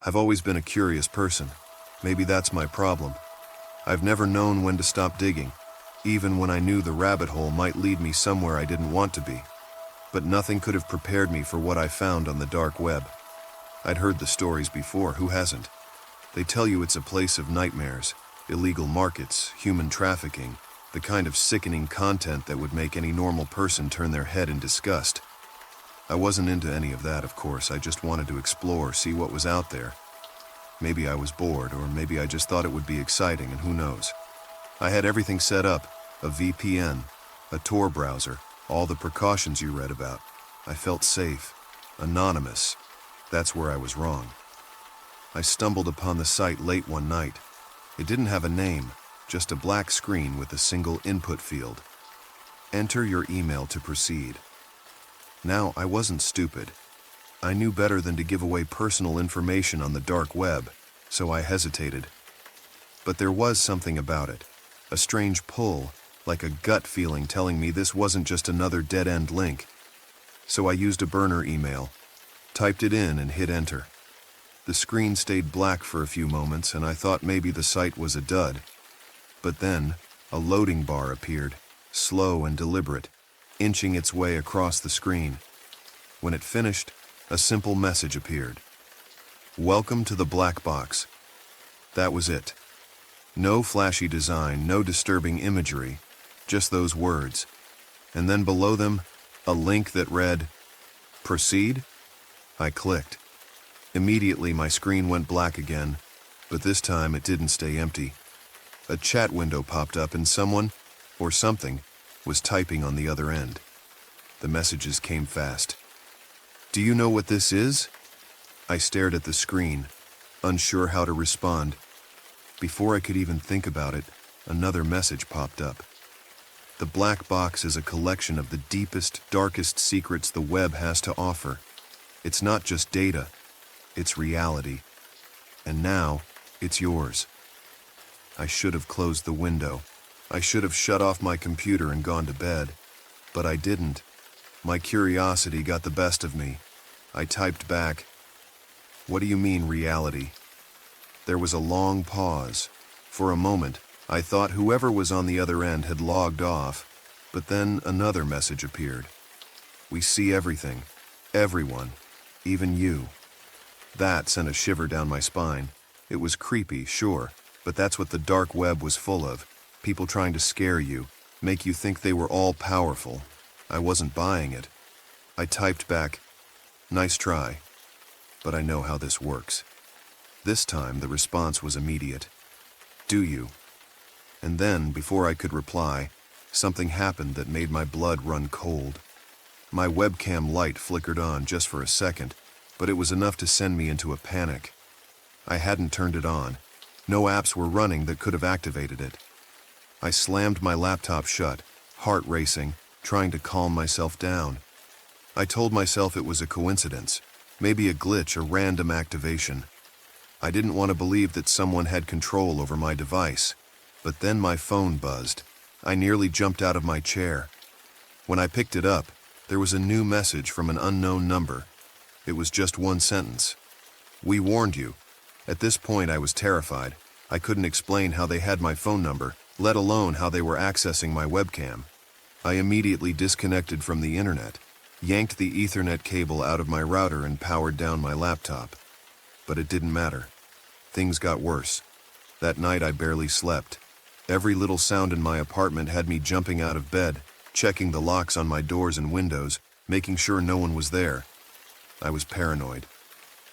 I've always been a curious person. Maybe that's my problem. I've never known when to stop digging, even when I knew the rabbit hole might lead me somewhere I didn't want to be. But nothing could have prepared me for what I found on the dark web. I'd heard the stories before, who hasn't? They tell you it's a place of nightmares, illegal markets, human trafficking, the kind of sickening content that would make any normal person turn their head in disgust. I wasn't into any of that, of course. I just wanted to explore, see what was out there. Maybe I was bored, or maybe I just thought it would be exciting, and who knows. I had everything set up, a VPN, a Tor browser, all the precautions you read about. I felt safe, anonymous. That's where I was wrong. I stumbled upon the site late one night. It didn't have a name, just a black screen with a single input field. Enter your email to proceed. Now, I wasn't stupid. I knew better than to give away personal information on the dark web, so I hesitated. But there was something about it, a strange pull, like a gut feeling telling me this wasn't just another dead-end link. So I used a burner email, typed it in and hit enter. The screen stayed black for a few moments and I thought maybe the site was a dud. But then, a loading bar appeared, slow and deliberate, inching its way across the screen. When it finished, a simple message appeared. Welcome to the black box. That was it. No flashy design, no disturbing imagery, just those words. And then below them, a link that read, Proceed? I clicked. Immediately my screen went black again, but this time it didn't stay empty. A chat window popped up and someone, or something, was typing on the other end. The messages came fast. Do you know what this is? I stared at the screen, unsure how to respond. Before I could even think about it, another message popped up. The black box is a collection of the deepest, darkest secrets the web has to offer. It's not just data, it's reality. And now, it's yours. I should have closed the window. I should have shut off my computer and gone to bed. But I didn't. My curiosity got the best of me. I typed back, What do you mean, reality? There was a long pause. For a moment, I thought whoever was on the other end had logged off, but then another message appeared. We see everything, everyone, even you. That sent a shiver down my spine. It was creepy, sure, but that's what the dark web was full of. People trying to scare you, make you think they were all powerful. I wasn't buying it. I typed back, Nice try, but I know how this works. This time the response was immediate. Do you? And then, before I could reply, something happened that made my blood run cold. My webcam light flickered on just for a second, but it was enough to send me into a panic. I hadn't turned it on. No apps were running that could have activated it. I slammed my laptop shut, heart racing, trying to calm myself down. I told myself it was a coincidence, maybe a glitch, a random activation. I didn't want to believe that someone had control over my device. But then my phone buzzed. I nearly jumped out of my chair. When I picked it up, there was a new message from an unknown number. It was just one sentence. We warned you. At this point I was terrified. I couldn't explain how they had my phone number, let alone how they were accessing my webcam. I immediately disconnected from the internet, yanked the Ethernet cable out of my router and powered down my laptop. But it didn't matter. Things got worse. That night I barely slept. Every little sound in my apartment had me jumping out of bed, checking the locks on my doors and windows, making sure no one was there. I was paranoid,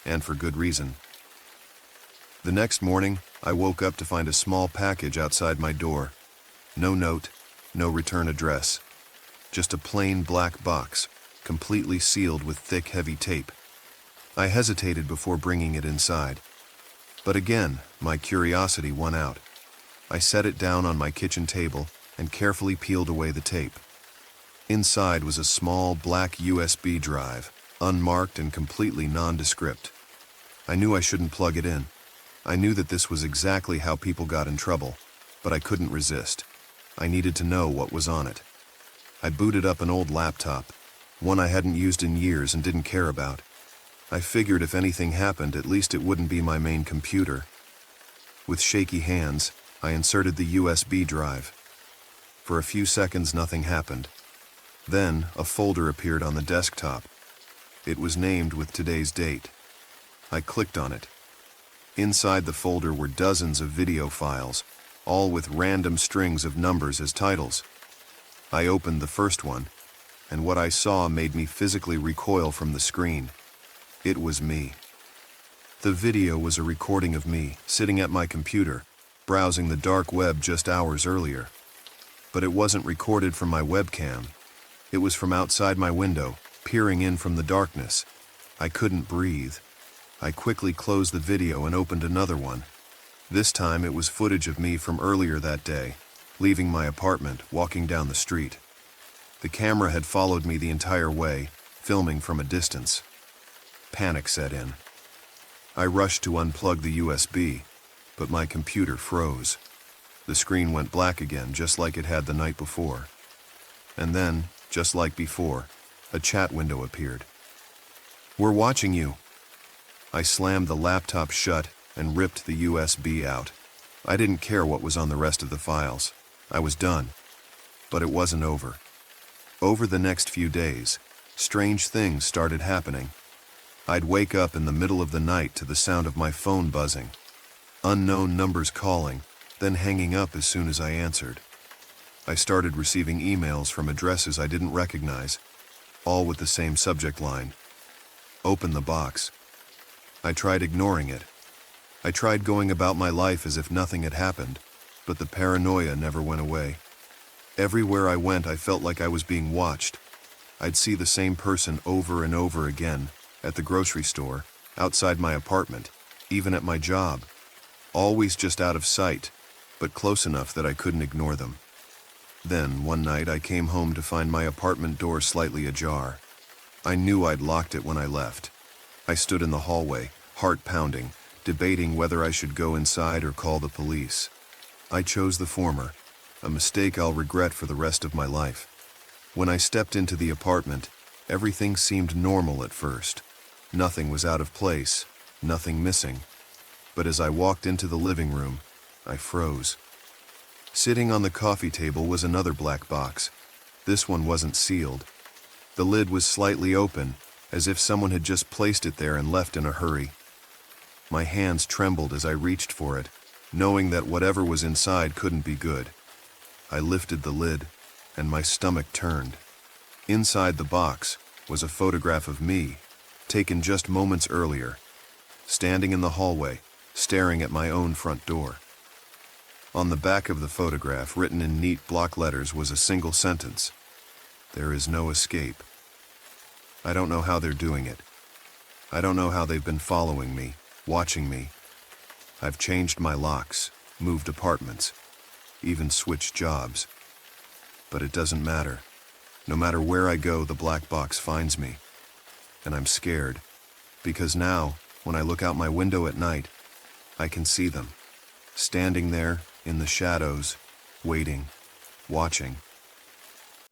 and for good reason. The next morning, I woke up to find a small package outside my door. No note, no return address. Just a plain black box, completely sealed with thick, heavy tape. I hesitated before bringing it inside. But again, my curiosity won out. I set it down on my kitchen table and carefully peeled away the tape. Inside was a small black USB drive, unmarked and completely nondescript. I knew I shouldn't plug it in. I knew that this was exactly how people got in trouble, but I couldn't resist. I needed to know what was on it. I booted up an old laptop, one I hadn't used in years and didn't care about. I figured if anything happened, at least it wouldn't be my main computer. With shaky hands, I inserted the USB drive. For a few seconds, nothing happened. Then, a folder appeared on the desktop. It was named with today's date. I clicked on it. Inside the folder were dozens of video files, all with random strings of numbers as titles. I opened the first one, and what I saw made me physically recoil from the screen. It was me. The video was a recording of me sitting at my computer, browsing the dark web just hours earlier. But it wasn't recorded from my webcam. It was from outside my window, peering in from the darkness. I couldn't breathe. I quickly closed the video and opened another one. This time it was footage of me from earlier that day, leaving my apartment, walking down the street. The camera had followed me the entire way, filming from a distance. Panic set in. I rushed to unplug the USB, but my computer froze. The screen went black again, just like it had the night before. And then, just like before, a chat window appeared. "We're watching you." I slammed the laptop shut and ripped the USB out. I didn't care what was on the rest of the files. I was done. But it wasn't over. Over the next few days, strange things started happening. I'd wake up in the middle of the night to the sound of my phone buzzing. Unknown numbers calling, then hanging up as soon as I answered. I started receiving emails from addresses I didn't recognize, all with the same subject line. "Open the box." I tried ignoring it. I tried going about my life as if nothing had happened, but the paranoia never went away. Everywhere I went, I felt like I was being watched. I'd see the same person over and over again, at the grocery store, outside my apartment, even at my job. Always just out of sight, but close enough that I couldn't ignore them. Then, one night, I came home to find my apartment door slightly ajar. I knew I'd locked it when I left. I stood in the hallway, heart pounding, debating whether I should go inside or call the police. I chose the former, a mistake I'll regret for the rest of my life. When I stepped into the apartment, everything seemed normal at first. Nothing was out of place, nothing missing. But as I walked into the living room, I froze. Sitting on the coffee table was another black box. This one wasn't sealed. The lid was slightly open, as if someone had just placed it there and left in a hurry. My hands trembled as I reached for it, knowing that whatever was inside couldn't be good. I lifted the lid, and my stomach turned. Inside the box was a photograph of me, taken just moments earlier, standing in the hallway, staring at my own front door. On the back of the photograph, written in neat block letters, was a single sentence: "There is no escape." I don't know how they're doing it. I don't know how they've been following me, watching me. I've changed my locks, moved apartments, even switched jobs. But it doesn't matter. No matter where I go, the black box finds me. And I'm scared, because now, when I look out my window at night, I can see them, standing there in the shadows, waiting, watching.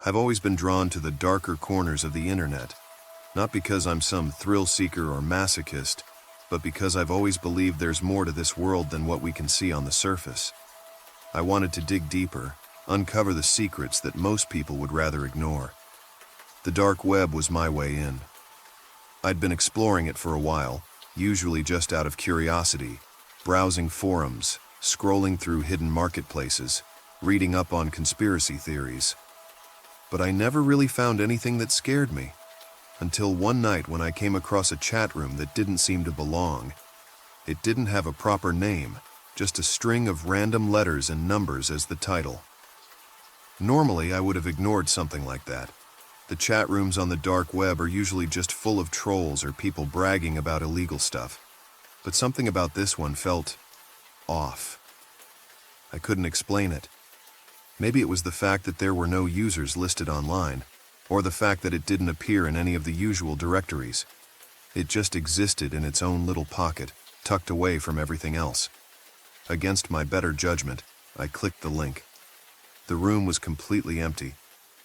I've always been drawn to the darker corners of the internet, not because I'm some thrill seeker or masochist, but because I've always believed there's more to this world than what we can see on the surface. I wanted to dig deeper, uncover the secrets that most people would rather ignore. The dark web was my way in. I'd been exploring it for a while, usually just out of curiosity, browsing forums, scrolling through hidden marketplaces, reading up on conspiracy theories. But I never really found anything that scared me, until one night when I came across a chat room that didn't seem to belong. It didn't have a proper name, just a string of random letters and numbers as the title. Normally, I would have ignored something like that. The chat rooms on the dark web are usually just full of trolls or people bragging about illegal stuff. But something about this one felt off. I couldn't explain it. Maybe it was the fact that there were no users listed online, or the fact that it didn't appear in any of the usual directories. It just existed in its own little pocket, tucked away from everything else. Against my better judgment, I clicked the link. The room was completely empty.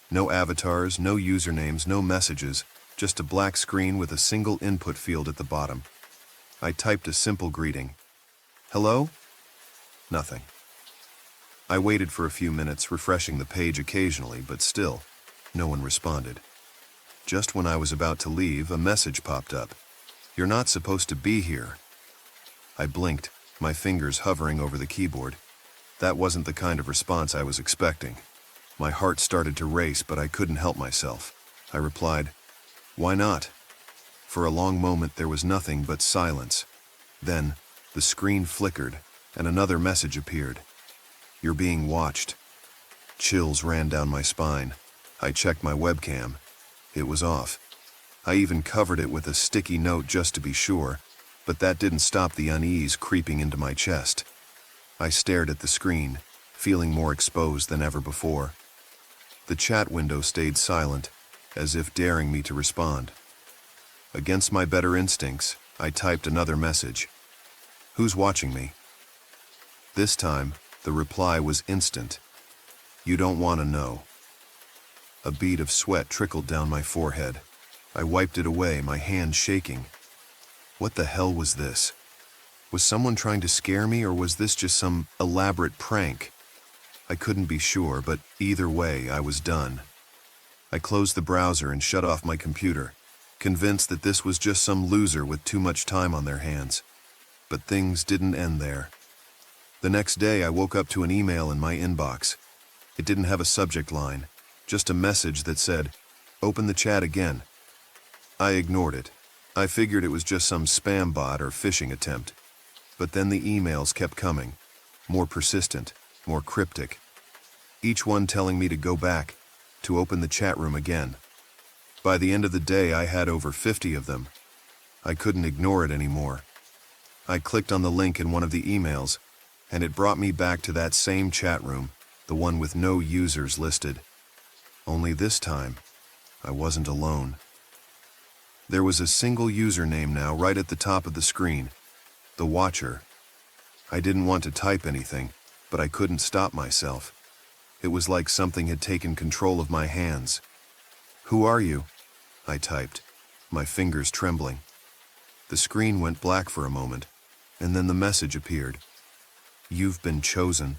No avatars, no usernames, no messages, just a black screen with a single input field at the bottom. I typed a simple greeting. Hello? Nothing. I waited for a few minutes, refreshing the page occasionally, but still, no one responded. Just when I was about to leave, a message popped up. You're not supposed to be here. I blinked, my fingers hovering over the keyboard. That wasn't the kind of response I was expecting. My heart started to race, but I couldn't help myself. I replied, "Why not?" For a long moment there was nothing but silence. Then, the screen flickered, and another message appeared. "You're being watched." Chills ran down my spine. I checked my webcam. It was off. I even covered it with a sticky note just to be sure, but that didn't stop the unease creeping into my chest. I stared at the screen, feeling more exposed than ever before. The chat window stayed silent, as if daring me to respond. Against my better instincts, I typed another message. "Who's watching me?" This time, the reply was instant. "You don't want to know." A bead of sweat trickled down my forehead. I wiped it away, my hand shaking. What the hell was this? Was someone trying to scare me, or was this just some elaborate prank? I couldn't be sure, but either way, I was done. I closed the browser and shut off my computer, convinced that this was just some loser with too much time on their hands. But things didn't end there. The next day, I woke up to an email in my inbox. It didn't have a subject line, just a message that said, "Open the chat again." I ignored it. I figured it was just some spam bot or phishing attempt. But then the emails kept coming, more persistent, more cryptic. Each one telling me to go back, to open the chat room again. By the end of the day, I had over 50 of them. I couldn't ignore it anymore. I clicked on the link in one of the emails, and it brought me back to that same chat room, the one with no users listed. Only this time, I wasn't alone. There was a single username now right at the top of the screen, The Watcher. I didn't want to type anything, but I couldn't stop myself. It was like something had taken control of my hands. "Who are you?" I typed, my fingers trembling. The screen went black for a moment, and then the message appeared. "You've been chosen."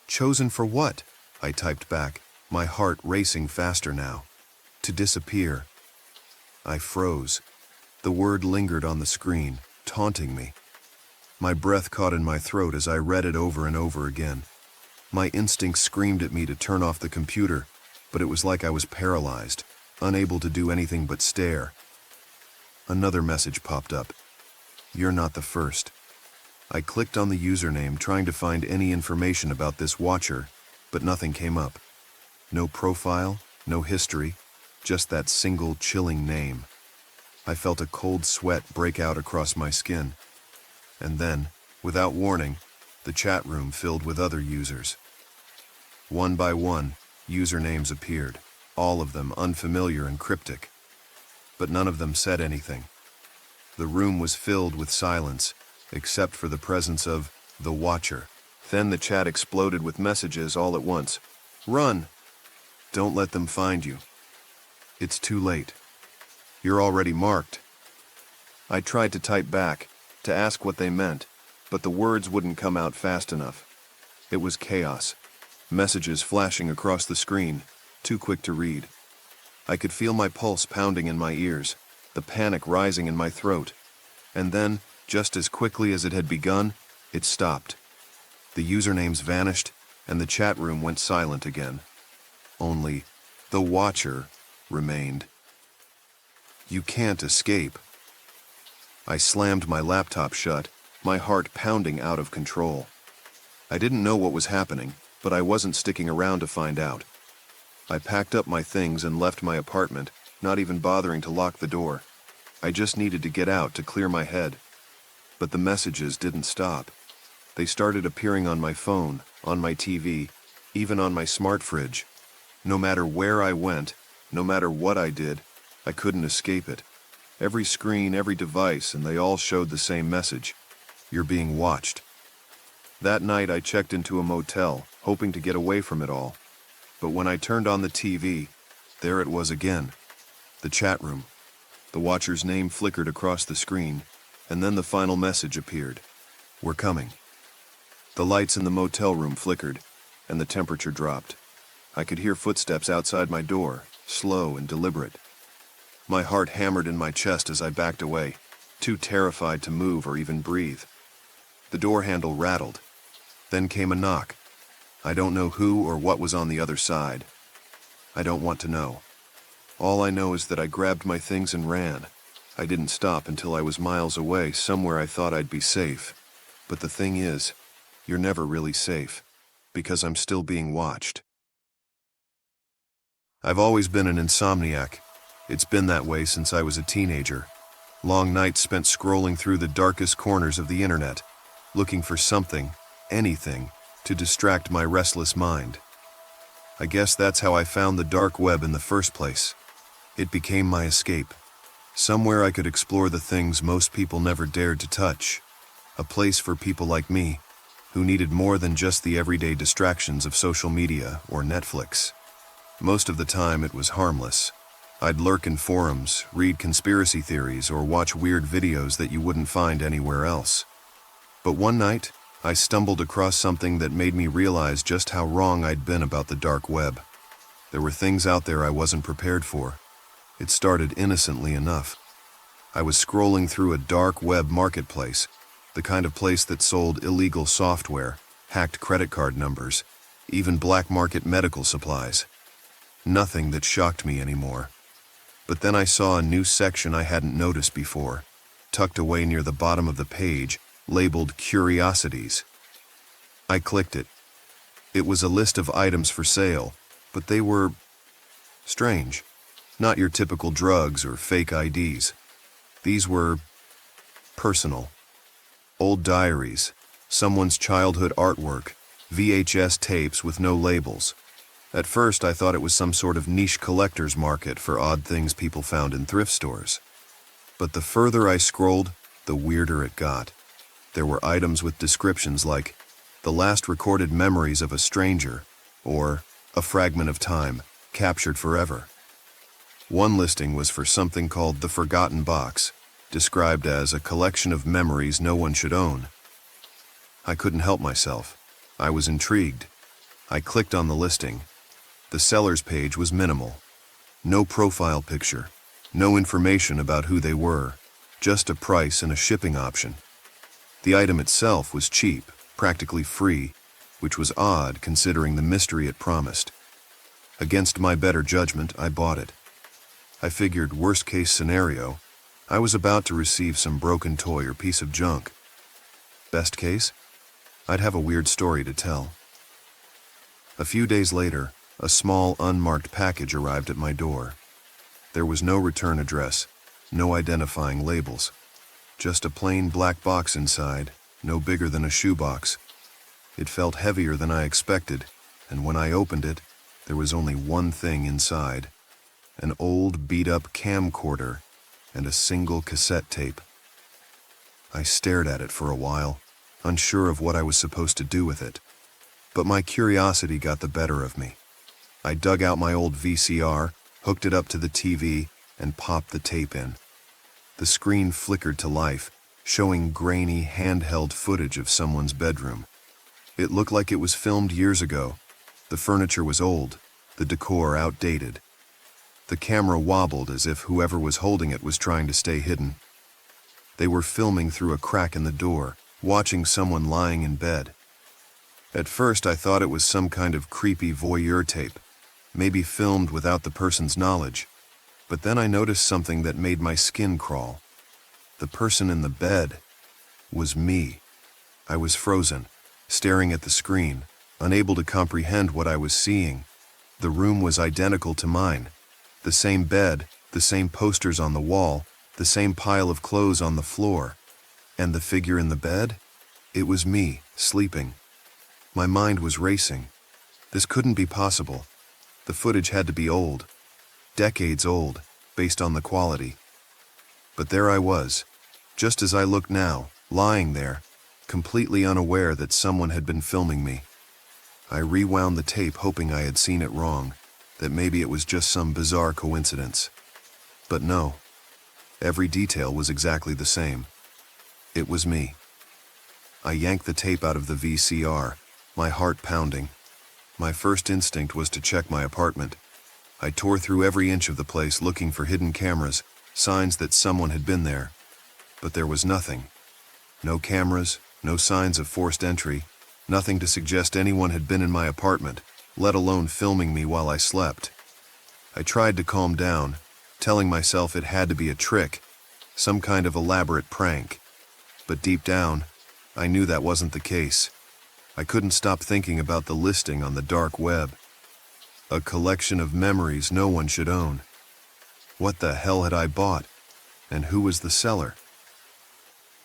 "Chosen for what?" I typed back, my heart racing faster now. "To disappear." I froze. The word lingered on the screen, taunting me. My breath caught in my throat as I read it over and over again. My instincts screamed at me to turn off the computer, but it was like I was paralyzed, unable to do anything but stare. Another message popped up. "You're not the first." I clicked on the username, trying to find any information about this watcher, but nothing came up. No profile, no history, just that single chilling name. I felt a cold sweat break out across my skin. And then, without warning, the chat room filled with other users. One by one, usernames appeared, all of them unfamiliar and cryptic. But none of them said anything. The room was filled with silence, except for the presence of The Watcher. Then the chat exploded with messages all at once. "Run! Don't let them find you. It's too late. You're already marked." I tried to type back, to ask what they meant, but the words wouldn't come out fast enough. It was chaos. Messages flashing across the screen, too quick to read. I could feel my pulse pounding in my ears, the panic rising in my throat. And then, just as quickly as it had begun, it stopped. The usernames vanished, and the chat room went silent again. Only The Watcher remained. "You can't escape." I slammed my laptop shut, my heart pounding out of control. I didn't know what was happening, but I wasn't sticking around to find out. I packed up my things and left my apartment, not even bothering to lock the door. I just needed to get out to clear my head. But the messages didn't stop. They started appearing on my phone, on my TV, even on my smart fridge. No matter where I went, no matter what I did, I couldn't escape it. Every screen, every device, and they all showed the same message. "You're being watched." That night I checked into a motel, hoping to get away from it all. But when I turned on the TV, there it was again. The chat room. The watcher's name flickered across the screen, and then the final message appeared. "We're coming." The lights in the motel room flickered, and the temperature dropped. I could hear footsteps outside my door, slow and deliberate. My heart hammered in my chest as I backed away, too terrified to move or even breathe. The door handle rattled. Then came a knock. I don't know who or what was on the other side. I don't want to know. All I know is that I grabbed my things and ran. I didn't stop until I was miles away, somewhere I thought I'd be safe. But the thing is, you're never really safe, because I'm still being watched. I've always been an insomniac. It's been that way since I was a teenager. Long nights spent scrolling through the darkest corners of the internet, looking for something, anything, to distract my restless mind. I guess that's how I found the dark web in the first place. It became my escape. Somewhere I could explore the things most people never dared to touch. A place for people like me, who needed more than just the everyday distractions of social media or Netflix. Most of the time it was harmless. I'd lurk in forums, read conspiracy theories, or watch weird videos that you wouldn't find anywhere else. But one night, I stumbled across something that made me realize just how wrong I'd been about the dark web. There were things out there I wasn't prepared for. It started innocently enough. I was scrolling through a dark web marketplace, the kind of place that sold illegal software, hacked credit card numbers, even black market medical supplies. Nothing that shocked me anymore. But then I saw a new section I hadn't noticed before, tucked away near the bottom of the page, labeled Curiosities. I clicked it. It was a list of items for sale, but they were strange. Not your typical drugs or fake IDs. These were personal. Old diaries, someone's childhood artwork, VHS tapes with no labels. At first I thought it was some sort of niche collector's market for odd things people found in thrift stores. But the further I scrolled, the weirder it got. There were items with descriptions like, "The last recorded memories of a stranger," or "A fragment of time, captured forever." One listing was for something called the Forgotten Box, described as a collection of memories no one should own. I couldn't help myself. I was intrigued. I clicked on the listing. The seller's page was minimal. No profile picture, no information about who they were, just a price and a shipping option. The item itself was cheap, practically free, which was odd considering the mystery it promised. Against my better judgment, I bought it. I figured, worst case scenario, I was about to receive some broken toy or piece of junk. Best case, I'd have a weird story to tell. A few days later, a small unmarked package arrived at my door. There was no return address, no identifying labels. Just a plain black box inside, no bigger than a shoebox. It felt heavier than I expected, and when I opened it, there was only one thing inside: an old beat-up camcorder and a single cassette tape. I stared at it for a while, unsure of what I was supposed to do with it. But my curiosity got the better of me. I dug out my old VCR, hooked it up to the TV, and popped the tape in. The screen flickered to life, showing grainy, handheld footage of someone's bedroom. It looked like it was filmed years ago. The furniture was old, the decor outdated. The camera wobbled as if whoever was holding it was trying to stay hidden. They were filming through a crack in the door, watching someone lying in bed. At first I thought it was some kind of creepy voyeur tape, maybe filmed without the person's knowledge. But then I noticed something that made my skin crawl. The person in the bed was me. I was frozen, staring at the screen, unable to comprehend what I was seeing. The room was identical to mine. The same bed, the same posters on the wall, the same pile of clothes on the floor. And the figure in the bed? It was me, sleeping. My mind was racing. This couldn't be possible. The footage had to be old. Decades old, based on the quality. But there I was, just as I looked now, lying there, completely unaware that someone had been filming me. I rewound the tape hoping I had seen it wrong, that maybe it was just some bizarre coincidence. But no, every detail was exactly the same. It was me. I yanked the tape out of the VCR, my heart pounding. My first instinct was to check my apartment. I tore through every inch of the place looking for hidden cameras, signs that someone had been there. But there was nothing. No cameras, no signs of forced entry, nothing to suggest anyone had been in my apartment, let alone filming me while I slept. I tried to calm down, telling myself it had to be a trick, some kind of elaborate prank. But deep down, I knew that wasn't the case. I couldn't stop thinking about the listing on the dark web. A collection of memories no one should own. What the hell had I bought? And who was the seller?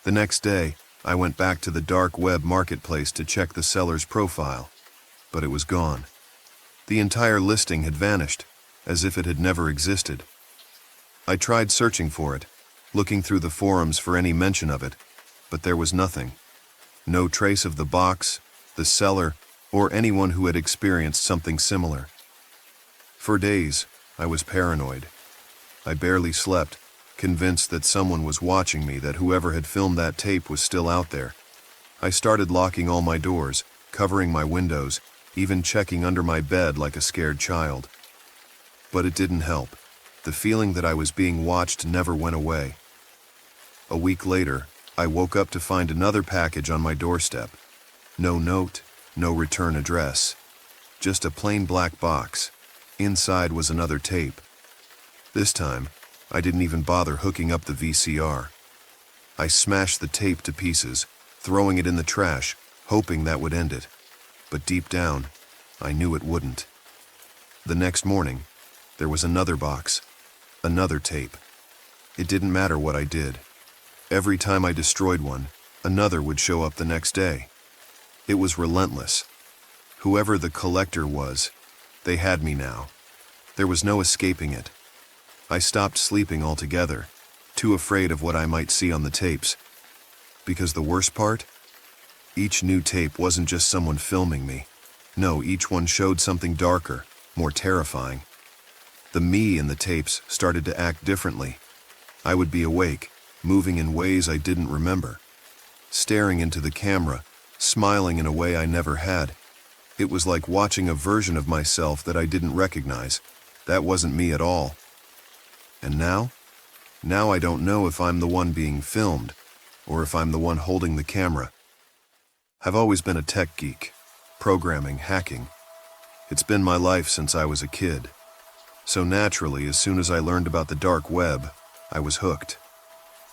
The next day, I went back to the dark web marketplace to check the seller's profile, but it was gone. The entire listing had vanished, as if it had never existed. I tried searching for it, looking through the forums for any mention of it, but there was nothing. No trace of the box, the seller, or anyone who had experienced something similar. For days, I was paranoid. I barely slept, convinced that someone was watching me, that whoever had filmed that tape was still out there. I started locking all my doors, covering my windows, even checking under my bed like a scared child. But it didn't help. The feeling that I was being watched never went away. A week later, I woke up to find another package on my doorstep. No note, no return address. Just a plain black box. Inside was another tape. This time, I didn't even bother hooking up the VCR. I smashed the tape to pieces, throwing it in the trash, hoping that would end it. But deep down, I knew it wouldn't. The next morning, there was another box, another tape. It didn't matter what I did. Every time I destroyed one, another would show up the next day. It was relentless. Whoever the collector was, they had me now. There was no escaping it. I stopped sleeping altogether, too afraid of what I might see on the tapes. Because the worst part? Each new tape wasn't just someone filming me. No, each one showed something darker, more terrifying. The me in the tapes started to act differently. I would be awake, moving in ways I didn't remember, staring into the camera, smiling in a way I never had. It was like watching a version of myself that I didn't recognize. That wasn't me at all. And now? Now I don't know if I'm the one being filmed, or if I'm the one holding the camera. I've always been a tech geek. Programming, hacking. It's been my life since I was a kid. So naturally, as soon as I learned about the dark web, I was hooked.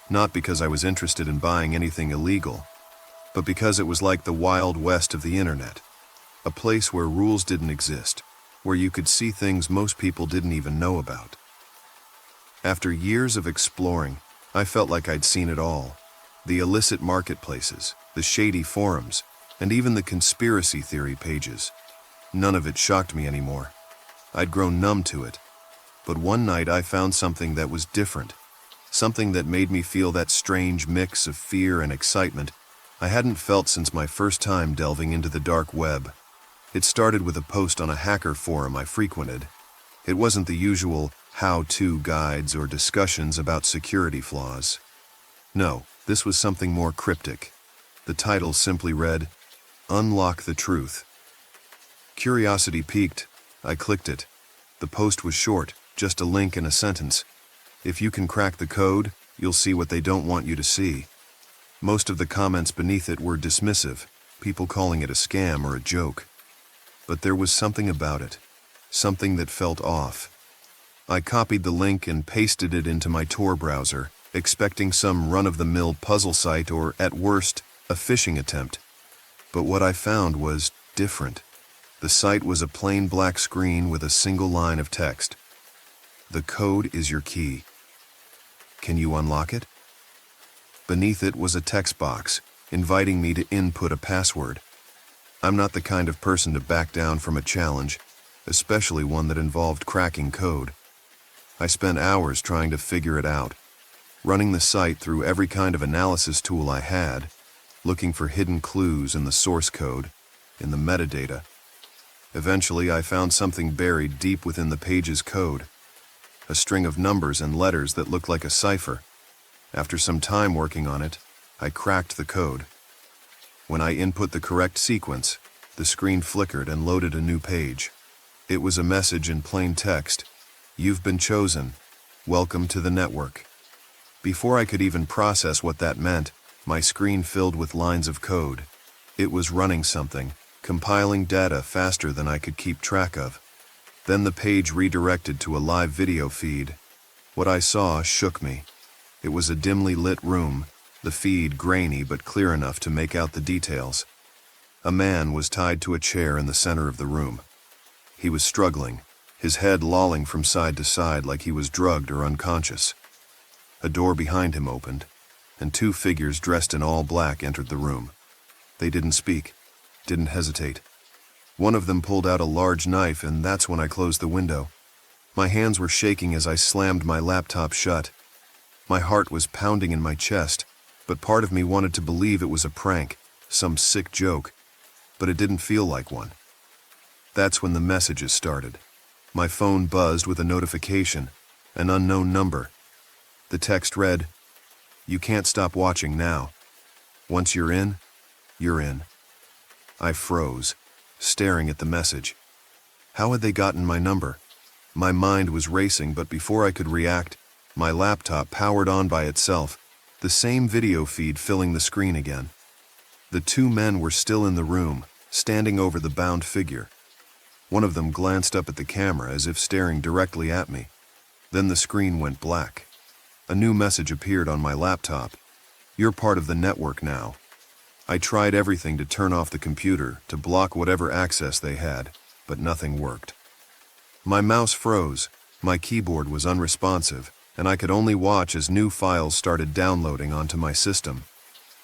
Not because I was interested in buying anything illegal, but because it was like the Wild West of the internet. A place where rules didn't exist, where you could see things most people didn't even know about. After years of exploring, I felt like I'd seen it all. The illicit marketplaces, the shady forums, and even the conspiracy theory pages. None of it shocked me anymore. I'd grown numb to it. But one night I found something that was different. Something that made me feel that strange mix of fear and excitement I hadn't felt since my first time delving into the dark web. It started with a post on a hacker forum I frequented. It wasn't the usual how-to guides or discussions about security flaws. No, this was something more cryptic. The title simply read, "Unlock the Truth." Curiosity piqued. I clicked it. The post was short, just a link and a sentence. If you can crack the code, you'll see what they don't want you to see. Most of the comments beneath it were dismissive, people calling it a scam or a joke. But there was something about it, something that felt off. I copied the link and pasted it into my Tor browser, expecting some run-of-the-mill puzzle site or, at worst, a phishing attempt. But what I found was different. The site was a plain black screen with a single line of text. "The code is your key. Can you unlock it?" Beneath it was a text box, inviting me to input a password. I'm not the kind of person to back down from a challenge, especially one that involved cracking code. I spent hours trying to figure it out, running the site through every kind of analysis tool I had, looking for hidden clues in the source code, in the metadata. Eventually, I found something buried deep within the page's code. a string of numbers and letters that looked like a cipher. After some time working on it, I cracked the code. When I input the correct sequence, the screen flickered and loaded a new page. It was a message in plain text. "You've been chosen. Welcome to the network." Before I could even process what that meant, my screen filled with lines of code. It was running something, compiling data faster than I could keep track of. Then the page redirected to a live video feed. What I saw shook me. It was a dimly lit room, the feed grainy but clear enough to make out the details. A man was tied to a chair in the center of the room. He was struggling, his head lolling from side to side like he was drugged or unconscious. A door behind him opened, and two figures dressed in all black entered the room. They didn't speak, didn't hesitate. One of them pulled out a large knife, and that's when I closed the window. My hands were shaking as I slammed my laptop shut. My heart was pounding in my chest, but part of me wanted to believe it was a prank, some sick joke, but it didn't feel like one. That's when the messages started. My phone buzzed with a notification, an unknown number. The text read, "You can't stop watching now. Once you're in, you're in." I froze, staring at the message. How had they gotten my number? My mind was racing, but before I could react, my laptop powered on by itself, the same video feed filling the screen again. The two men were still in the room, standing over the bound figure. One of them glanced up at the camera as if staring directly at me. Then the screen went black. A new message appeared on my laptop. "You're part of the network now." I tried everything to turn off the computer, to block whatever access they had, but nothing worked. My mouse froze, my keyboard was unresponsive, and I could only watch as new files started downloading onto my system.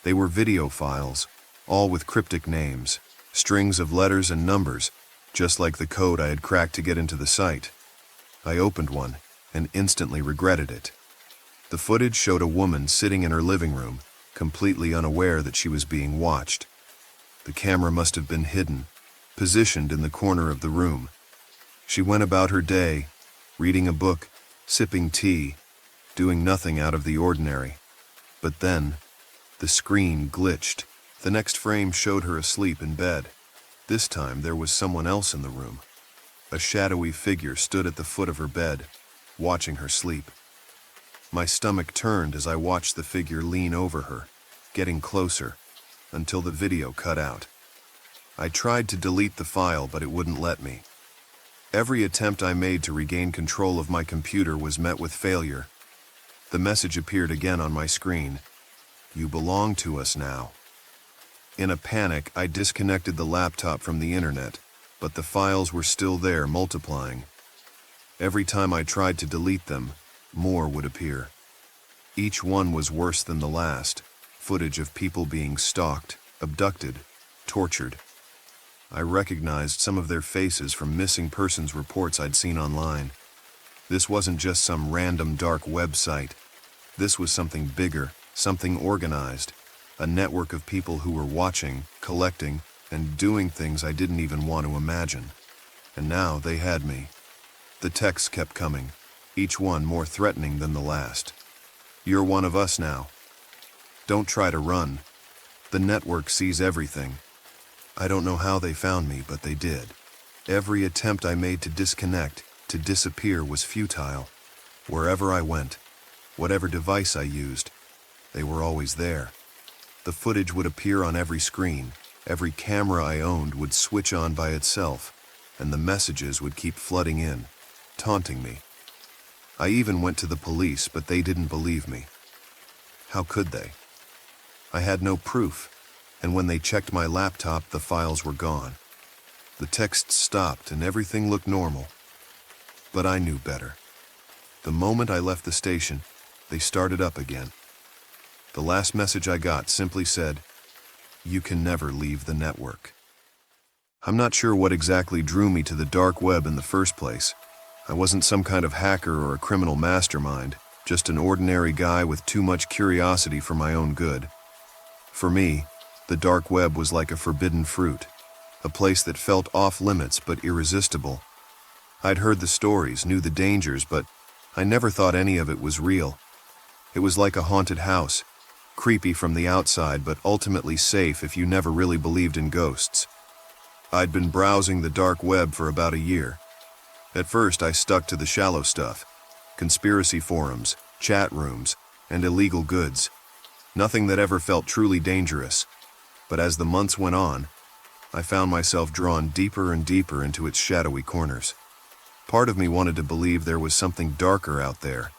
They were video files, all with cryptic names, strings of letters and numbers, just like the code I had cracked to get into the site. I opened one, and instantly regretted it. The footage showed a woman sitting in her living room, completely unaware that she was being watched. The camera must have been hidden, positioned in the corner of the room. She went about her day, reading a book, sipping tea, doing nothing out of the ordinary. But then, the screen glitched. The next frame showed her asleep in bed. This time there was someone else in the room. A shadowy figure stood at the foot of her bed, watching her sleep. My stomach turned as I watched the figure lean over her, getting closer, until the video cut out. I tried to delete the file, but it wouldn't let me. Every attempt I made to regain control of my computer was met with failure. The message appeared again on my screen. "You belong to us now." In a panic, I disconnected the laptop from the internet, but the files were still there, multiplying. Every time I tried to delete them, more would appear. Each one was worse than the last, footage of people being stalked, abducted, tortured. I recognized some of their faces from missing persons reports I'd seen online. This wasn't just some random dark website. This was something bigger, something organized, a network of people who were watching, collecting, and doing things I didn't even want to imagine. And now they had me. The texts kept coming, each one more threatening than the last. "You're one of us now. Don't try to run. The network sees everything." I don't know how they found me, but they did. Every attempt I made to disconnect, to disappear, was futile. Wherever I went, whatever device I used, they were always there. The footage would appear on every screen, every camera I owned would switch on by itself, and the messages would keep flooding in, taunting me. I even went to the police, but they didn't believe me. How could they? I had no proof, and when they checked my laptop, the files were gone. The text stopped and everything looked normal. But I knew better. The moment I left the station, they started up again. The last message I got simply said, "You can never leave the network." I'm not sure what exactly drew me to the dark web in the first place. I wasn't some kind of hacker or a criminal mastermind, just an ordinary guy with too much curiosity for my own good. For me, the dark web was like a forbidden fruit, a place that felt off limits but irresistible. I'd heard the stories, knew the dangers, but I never thought any of it was real. It was like a haunted house, creepy from the outside but ultimately safe if you never really believed in ghosts. I'd been browsing the dark web for about a year. At first I stuck to the shallow stuff, conspiracy forums, chat rooms, and illegal goods. Nothing that ever felt truly dangerous. But as the months went on, I found myself drawn deeper and deeper into its shadowy corners. Part of me wanted to believe there was something darker out there,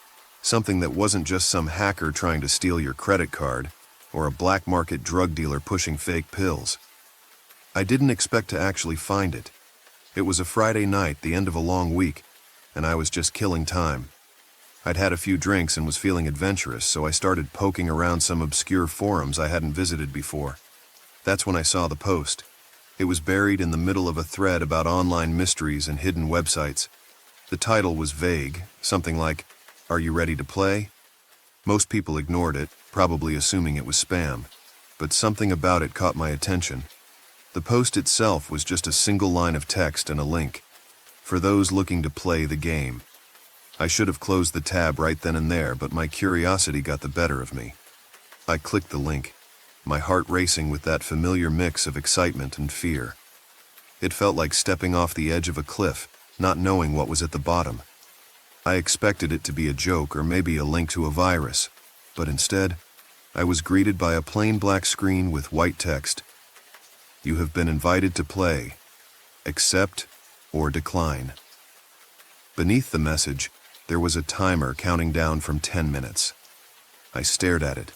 something that wasn't just some hacker trying to steal your credit card, or a black market drug dealer pushing fake pills. I didn't expect to actually find it. It was a Friday night, the end of a long week, and I was just killing time. I'd had a few drinks and was feeling adventurous, so I started poking around some obscure forums I hadn't visited before. That's when I saw the post. It was buried in the middle of a thread about online mysteries and hidden websites. The title was vague, something like, "Are you ready to play?" Most people ignored it, probably assuming it was spam, but something about it caught my attention. The post itself was just a single line of text and a link. For those looking to play the game. I should have closed the tab right then and there, but my curiosity got the better of me. I clicked the link, my heart racing with that familiar mix of excitement and fear. It felt like stepping off the edge of a cliff, not knowing what was at the bottom. I expected it to be a joke or maybe a link to a virus, but instead, I was greeted by a plain black screen with white text. "You have been invited to play. Accept or decline." Beneath the message, there was a timer counting down from 10 minutes. I stared at it,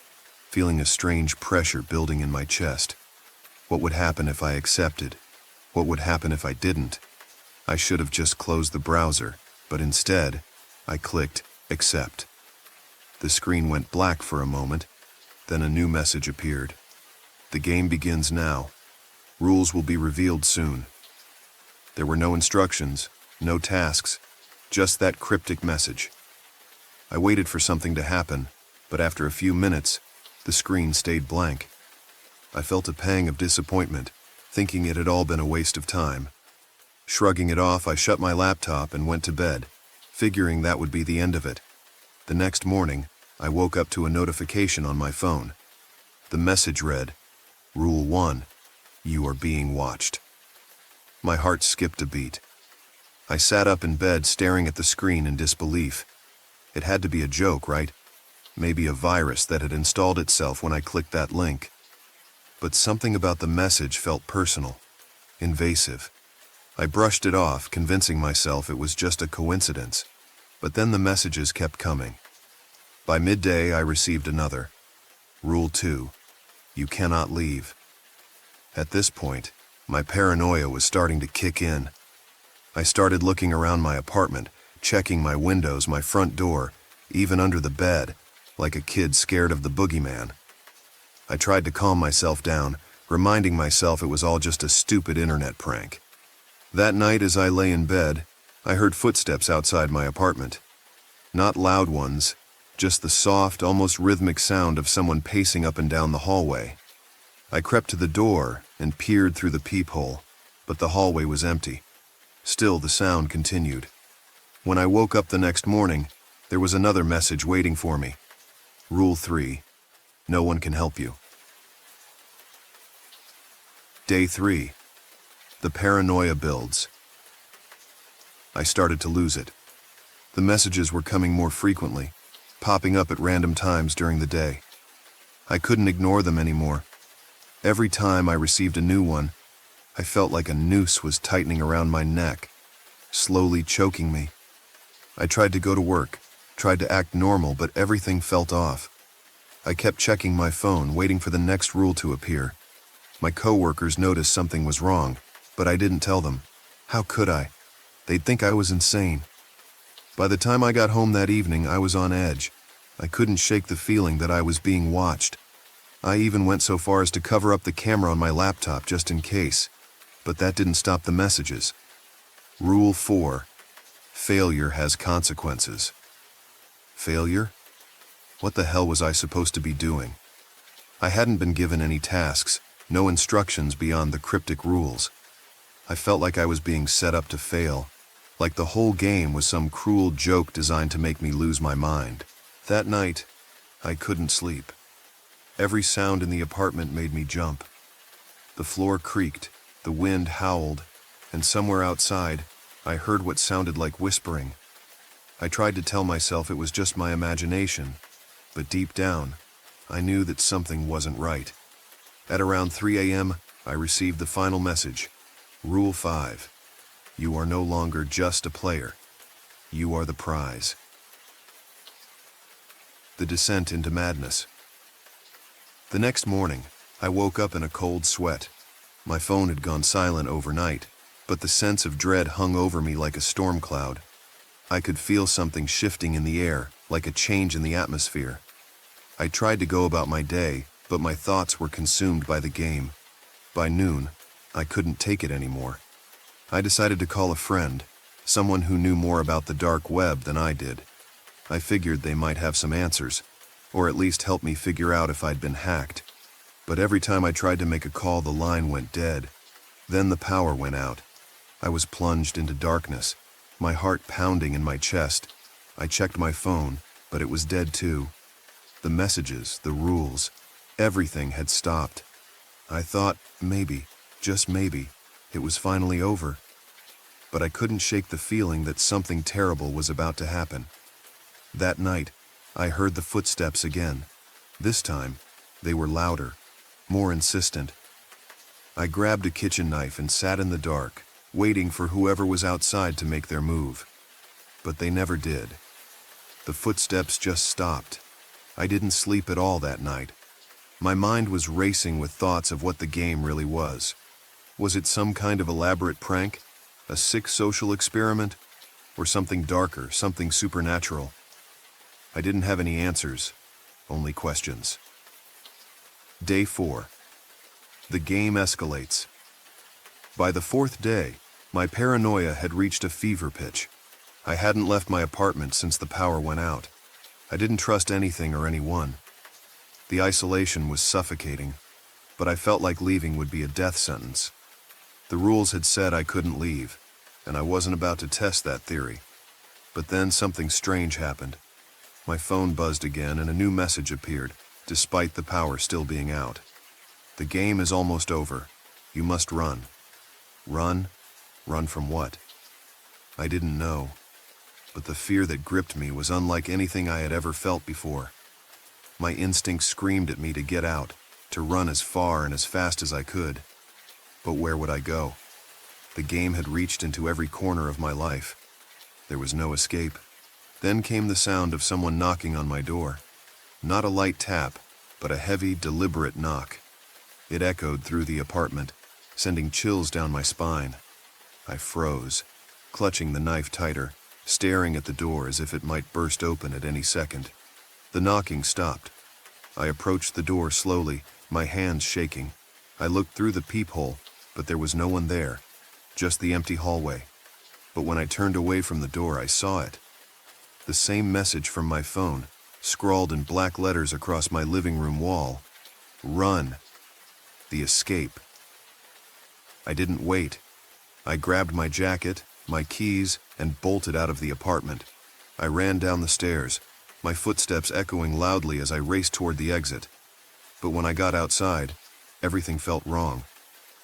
feeling a strange pressure building in my chest. What would happen if I accepted? What would happen if I didn't? I should have just closed the browser, but instead, I clicked accept. The screen went black for a moment, then a new message appeared. "The game begins now. Rules will be revealed soon." There were no instructions, no tasks, just that cryptic message. I waited for something to happen, but after a few minutes, the screen stayed blank. I felt a pang of disappointment, thinking it had all been a waste of time. Shrugging it off, I shut my laptop and went to bed, figuring that would be the end of it. The next morning, I woke up to a notification on my phone. The message read, "Rule 1, you are being watched." My heart skipped a beat. I sat up in bed staring at the screen in disbelief. It had to be a joke, right? Maybe a virus that had installed itself when I clicked that link. But something about the message felt personal, invasive. I brushed it off, convincing myself it was just a coincidence. But then the messages kept coming. By midday, I received another. "Rule 2, you cannot leave." At this point, my paranoia was starting to kick in. I started looking around my apartment, checking my windows, my front door, even under the bed, like a kid scared of the boogeyman. I tried to calm myself down, reminding myself it was all just a stupid internet prank. That night as I lay in bed, I heard footsteps outside my apartment. Not loud ones, just the soft, almost rhythmic sound of someone pacing up and down the hallway. I crept to the door and peered through the peephole, but the hallway was empty. Still, the sound continued. When I woke up the next morning, there was another message waiting for me. "Rule 3, no one can help you." Day 3. The paranoia builds. I started to lose it. The messages were coming more frequently, popping up at random times during the day. I couldn't ignore them anymore. Every time I received a new one, I felt like a noose was tightening around my neck, slowly choking me. I tried to go to work, tried to act normal, but everything felt off. I kept checking my phone, waiting for the next rule to appear. My coworkers noticed something was wrong, but I didn't tell them. How could I? They'd think I was insane. By the time I got home that evening, I was on edge. I couldn't shake the feeling that I was being watched. I even went so far as to cover up the camera on my laptop just in case. But that didn't stop the messages. Rule 4. Failure has consequences. Failure? What the hell was I supposed to be doing? I hadn't been given any tasks, no instructions beyond the cryptic rules. I felt like I was being set up to fail. like the whole game was some cruel joke designed to make me lose my mind. That night, I couldn't sleep. Every sound in the apartment made me jump. The floor creaked, the wind howled, and somewhere outside, I heard what sounded like whispering. I tried to tell myself it was just my imagination, but deep down, I knew that something wasn't right. At around 3 a.m., I received the final message. Rule 5. You are no longer just a player. You are the prize. The descent into madness. The next morning, I woke up in a cold sweat. My phone had gone silent overnight, but the sense of dread hung over me like a storm cloud. I could feel something shifting in the air, like a change in the atmosphere. I tried to go about my day, but my thoughts were consumed by the game. By noon, I couldn't take it anymore. I decided to call a friend, someone who knew more about the dark web than I did. I figured they might have some answers, or at least help me figure out if I'd been hacked. But every time I tried to make a call, the line went dead. Then the power went out. I was plunged into darkness, my heart pounding in my chest. I checked my phone, but it was dead too. The messages, the rules, everything had stopped. I thought maybe, just maybe, it was finally over. But I couldn't shake the feeling that something terrible was about to happen. That night, I heard the footsteps again. This time, they were louder, more insistent. I grabbed a kitchen knife and sat in the dark, waiting for whoever was outside to make their move. But they never did. The footsteps just stopped. I didn't sleep at all that night. My mind was racing with thoughts of what the game really was. Was it some kind of elaborate prank? A sick social experiment? Or something darker, something supernatural? I didn't have any answers, only questions. Day 4. The game escalates. By the 4th day, my paranoia had reached a fever pitch. I hadn't left my apartment since the power went out. I didn't trust anything or anyone. The isolation was suffocating, but I felt like leaving would be a death sentence. The rules had said I couldn't leave, and I wasn't about to test that theory. But then something strange happened. My phone buzzed again and a new message appeared, despite the power still being out. The game is almost over. You must run. Run? Run from what? I didn't know. But the fear that gripped me was unlike anything I had ever felt before. My instinct screamed at me to get out, to run as far and as fast as I could. But where would I go? The game had reached into every corner of my life. There was no escape. Then came the sound of someone knocking on my door. Not a light tap, but a heavy, deliberate knock. It echoed through the apartment, sending chills down my spine. I froze, clutching the knife tighter, staring at the door as if it might burst open at any second. The knocking stopped. I approached the door slowly, my hands shaking. I looked through the peephole, but there was no one there, just the empty hallway. But when I turned away from the door, I saw it. The same message from my phone, scrawled in black letters across my living room wall. Run. The escape. I didn't wait. I grabbed my jacket, my keys, and bolted out of the apartment. I ran down the stairs, my footsteps echoing loudly as I raced toward the exit. But when I got outside, everything felt wrong.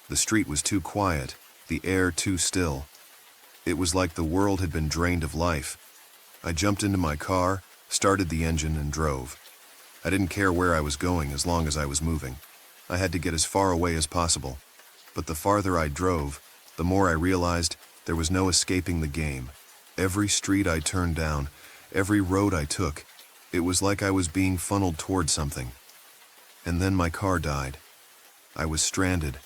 The street was too quiet, the air too still. It was like the world had been drained of life. I jumped into my car, started the engine, and drove. I didn't care where I was going as long as I was moving. I had to get as far away as possible. But the farther I drove, the more I realized there was no escaping the game. Every street I turned down, every road I took, it was like I was being funneled toward something. And then my car died. I was stranded,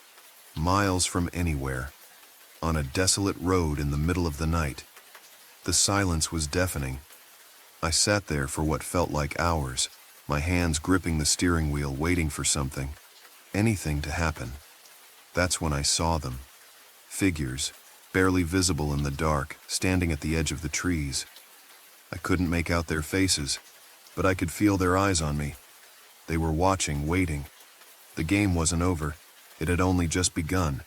miles from anywhere, on a desolate road in the middle of the night. The silence was deafening. I sat there for what felt like hours, my hands gripping the steering wheel, waiting for something, anything to happen. That's when I saw them. Figures, barely visible in the dark, standing at the edge of the trees. I couldn't make out their faces, but I could feel their eyes on me. They were watching, waiting. The game wasn't over. It had only just begun.